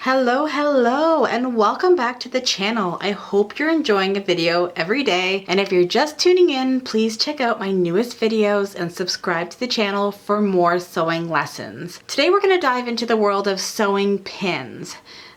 Hello, and welcome back to the channel. I hope you're enjoying a video every day, and if you're just tuning in, please check out my newest videos and subscribe to the channel for more sewing lessons. Today we're going to dive into the world of sewing pins.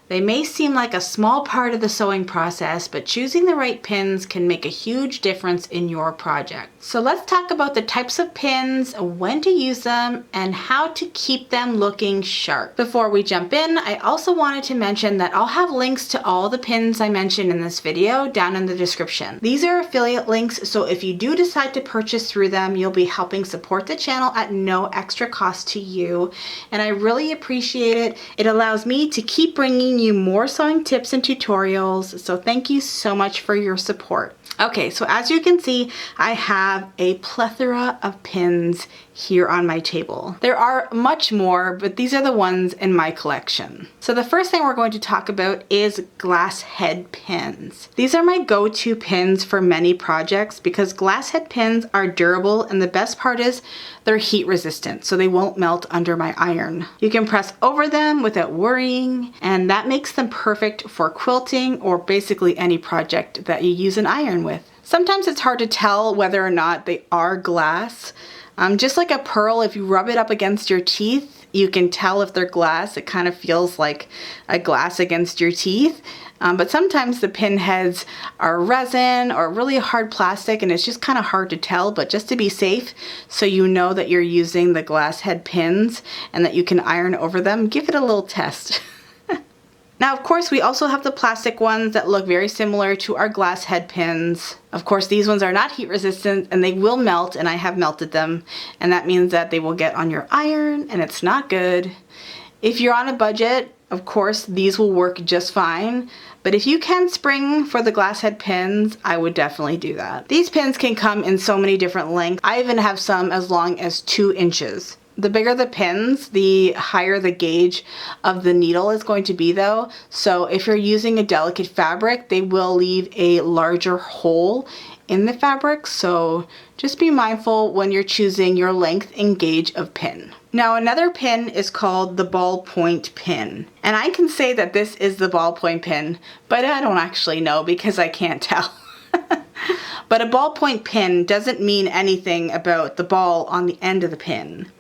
They may seem like a small part of the sewing process, but choosing the right pins can make a huge difference in your project. So let's talk about the types of pins, when to use them, and how to keep them looking sharp. Before we jump in, I also wanted to mention that I'll have links to all the pins I mentioned in this video down in the description. These are affiliate links, so if you do decide to purchase through them, you'll be helping support the channel at no extra cost to you, and I really appreciate it. It allows me to keep bringing you more sewing tips and tutorials, so thank you so much for your support. Okay, so as you can see, I have a plethora of pins here on my table. There are much more, but these are the ones in my collection. So the first thing we're going to talk about is glass head pins. These are my go-to pins for many projects because glass head pins are durable, and the best part is they're heat resistant, so they won't melt under my iron. You can press over them without worrying, and that makes them perfect for quilting or basically any project that you use an iron with. Sometimes it's hard to tell whether or not they are glass. Just like a pearl, if you rub it up against your teeth, you can tell if they're glass. It kind of feels like a glass against your teeth. But sometimes the pin heads are resin or really hard plastic, and it's just kind of hard to tell. But just to be safe, so you know that you're using the glass head pins and that you can iron over them, give it a little test. Now, of course, we also have the plastic ones that look very similar to our glass head pins. Of course, these ones are not heat resistant and they will melt, and I have melted them, and that means that they will get on your iron and it's not good. If you're on a budget, of course, these will work just fine, but if you can spring for the glass head pins, I would definitely do that. These pins can come in so many different lengths. I even have some as long as 2 inches. The bigger the pins, the higher the gauge of the needle is going to be though. So if you're using a delicate fabric, they will leave a larger hole in the fabric. So just be mindful when you're choosing your length and gauge of pin. Now another pin is called the ballpoint pin. And I can say that this is the ballpoint pin, but I don't actually know because I can't tell. But a ballpoint pin doesn't mean anything about the ball on the end of the pin.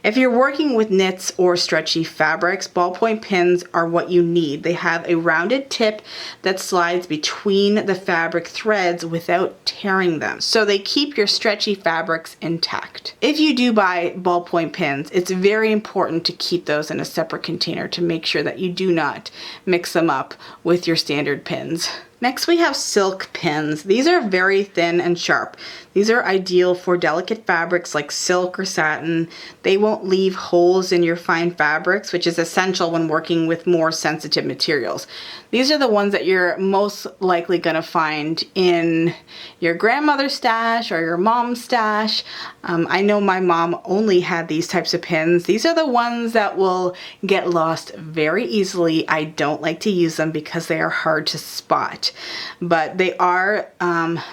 If you're working with knits or stretchy fabrics, ballpoint pins are what you need. They have a rounded tip that slides between the fabric threads without tearing them, so they keep your stretchy fabrics intact. If you do buy ballpoint pins, it's very important to keep those in a separate container to make sure that you do not mix them up with your standard pins. Next we have silk pins. These are very thin and sharp. These are ideal for delicate fabrics like silk or satin. They won't leave holes in your fine fabrics, which is essential when working with more sensitive materials. These are the ones that you're most likely going to find in your grandmother's stash or your mom's stash. I know my mom only had these types of pins. These are the ones that will get lost very easily. I don't like to use them because they are hard to spot. But they are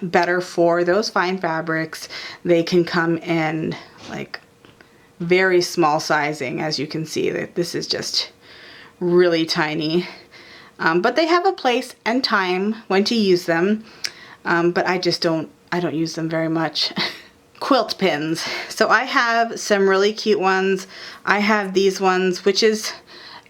better for those fine fabrics. They can come in like very small sizing, as you can see. That this is just really tiny. But they have a place and time when to use them. But I don't use them very much. Quilt pins. So I have some really cute ones. I have these ones, which is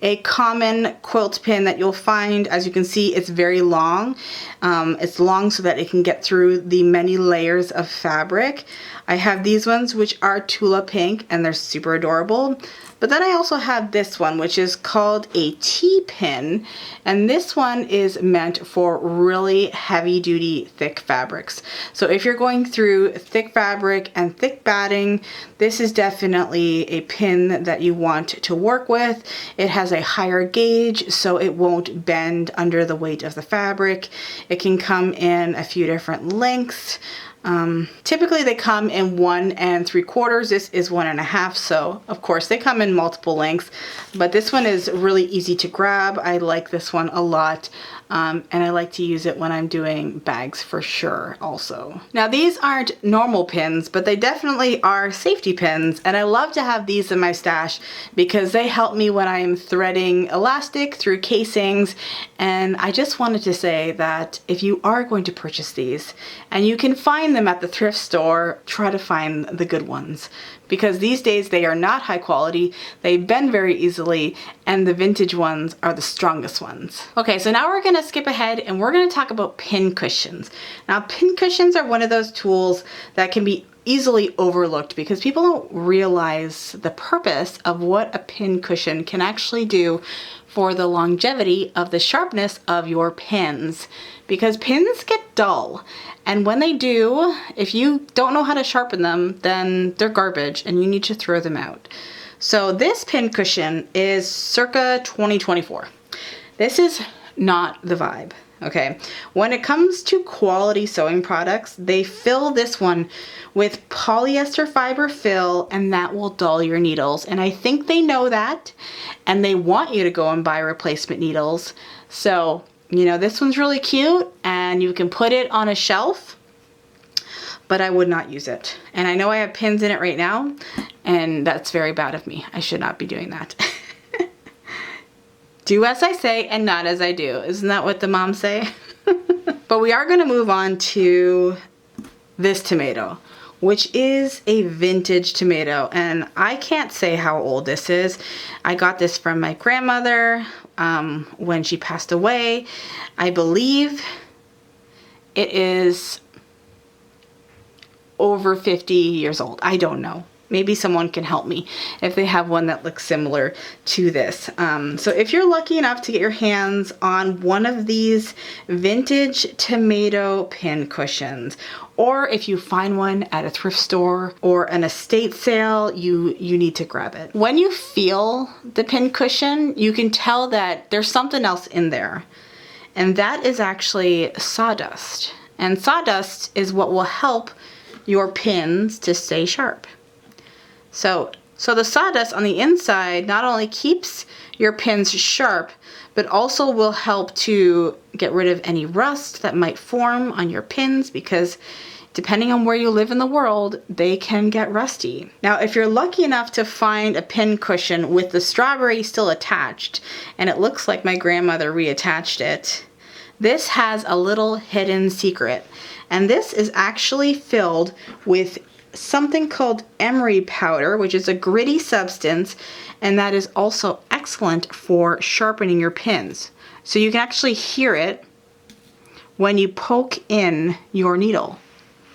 a common quilt pin that you'll find. As you can see, it's very long. It's long so that it can get through the many layers of fabric. I have these ones, which are Tula Pink, and they're super adorable. But then I also have this one, which is called a T-pin, and this one is meant for really heavy-duty thick fabrics. So if you're going through thick fabric and thick batting, this is definitely a pin that you want to work with. It has a higher gauge, so it won't bend under the weight of the fabric. It can come in a few different lengths. Typically they come in 1 3/4. This is 1 1/2. So of course they come in multiple lengths, but this one is really easy to grab. I like this one a lot. And I like to use it when I'm doing bags for sure also. Now these aren't normal pins, but they definitely are safety pins, and I love to have these in my stash because they help me when I'm threading elastic through casings. And I just wanted to say that if you are going to purchase these, and you can find them at the thrift store, try to find the good ones, because these days they are not high quality, they bend very easily, and the vintage ones are the strongest ones. Okay, so now we're gonna skip ahead and we're gonna talk about pin cushions. Now pin cushions are one of those tools that can be easily overlooked because people don't realize the purpose of what a pin cushion can actually do for the longevity of the sharpness of your pins, because pins get dull, and when they do, if you don't know how to sharpen them, then they're garbage and you need to throw them out. So this pin cushion is circa 2024. This is not the vibe. Okay, when it comes to quality sewing products, they fill this one with polyester fiber fill, and that will dull your needles. And I think they know that, and they want you to go and buy replacement needles. So, you know, this one's really cute, and you can put it on a shelf, but I would not use it. And I know I have pins in it right now, and that's very bad of me. I should not be doing that. Do as I say and not as I do. Isn't that what the moms say? But we are going to move on to this tomato, which is a vintage tomato. And I can't say how old this is. I got this from my grandmother when she passed away. I believe it is over 50 years old. I don't know. Maybe someone can help me if they have one that looks similar to this. So if you're lucky enough to get your hands on one of these vintage tomato pin cushions, or if you find one at a thrift store or an estate sale, you need to grab it. When you feel the pin cushion, you can tell that there's something else in there. And that is actually sawdust. And sawdust is what will help your pins to stay sharp. So the sawdust on the inside not only keeps your pins sharp, but also will help to get rid of any rust that might form on your pins, because depending on where you live in the world, they can get rusty. Now, if you're lucky enough to find a pin cushion with the strawberry still attached, and it looks like my grandmother reattached it, this has a little hidden secret. And this is actually filled with something called emery powder, which is a gritty substance, and that is also excellent for sharpening your pins. So you can actually hear it when you poke in your needle.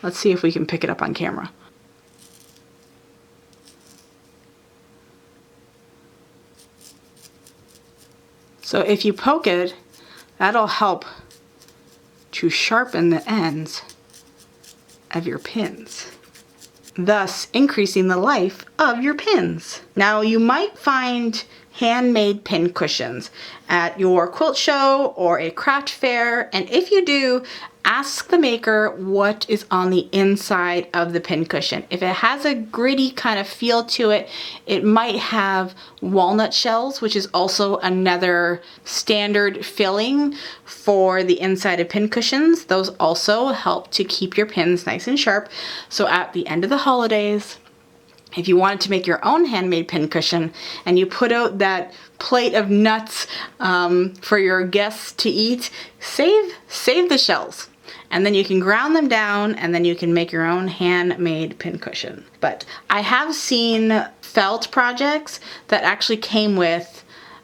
Let's see if we can pick it up on camera. So if you poke it, that'll help to sharpen the ends of your pins, thus increasing the life of your pins. Now, you might find handmade pin cushions at your quilt show or a craft fair, and if you do, ask the maker what is on the inside of the pin cushion. If it has a gritty kind of feel to it, it might have walnut shells, which is also another standard filling for the inside of pin cushions. Those also help to keep your pins nice and sharp. So at the end of the holidays, if you wanted to make your own handmade pin cushion and you put out that plate of nuts for your guests to eat, save the shells. And then you can ground them down, and then you can make your own handmade pin cushion. But I have seen felt projects that actually came with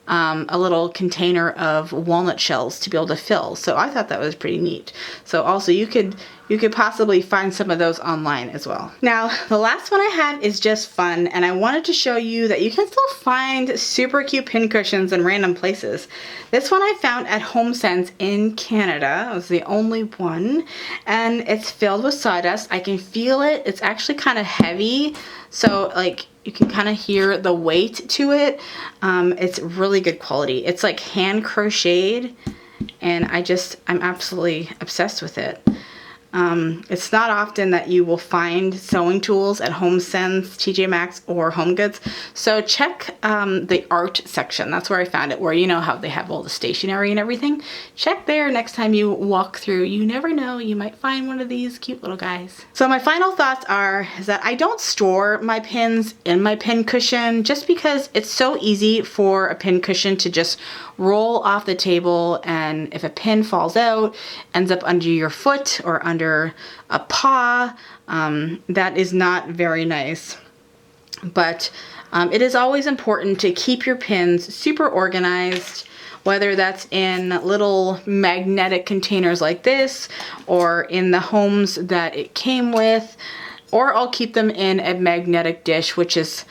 a little container of walnut shells to be able to fill. So I thought that was pretty neat. So also you could possibly find some of those online as well. Now, the last one I have is just fun, and I wanted to show you that you can still find super cute pin cushions in random places. This one I found at HomeSense in Canada. It was the only one, and it's filled with sawdust. I can feel it. It's actually kind of heavy, so like you can kind of hear the weight to it. It's really good quality. It's like hand crocheted, and I'm absolutely obsessed with it. It's not often that you will find sewing tools at HomeSense, TJ Maxx, or HomeGoods. So check the art section. That's where I found it, where you know how they have all the stationery and everything. Check there next time you walk through. You never know, you might find one of these cute little guys. So my final thoughts is that I don't store my pins in my pin cushion just because it's so easy for a pin cushion to just roll off the table, and if a pin falls out, ends up under your foot or under a paw, that is not very nice. But it is always important to keep your pins super organized, whether that's in little magnetic containers like this, or in the homes that it came with, or I'll keep them in a magnetic dish, which is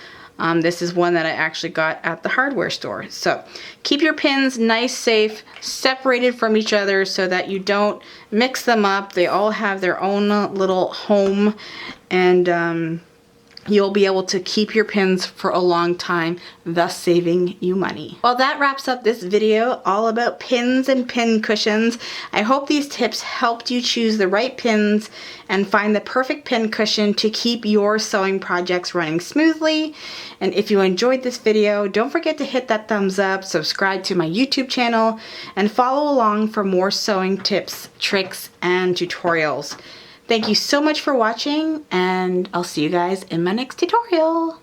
this is one that I actually got at the hardware store. So keep your pins nice, safe, separated from each other so that you don't mix them up. They all have their own little home, and you'll be able to keep your pins for a long time, thus saving you money. Well, that wraps up this video all about pins and pin cushions. I hope these tips helped you choose the right pins and find the perfect pin cushion to keep your sewing projects running smoothly. And if you enjoyed this video, don't forget to hit that thumbs up, subscribe to my YouTube channel, and follow along for more sewing tips, tricks, and tutorials. Thank you so much for watching, and I'll see you guys in my next tutorial.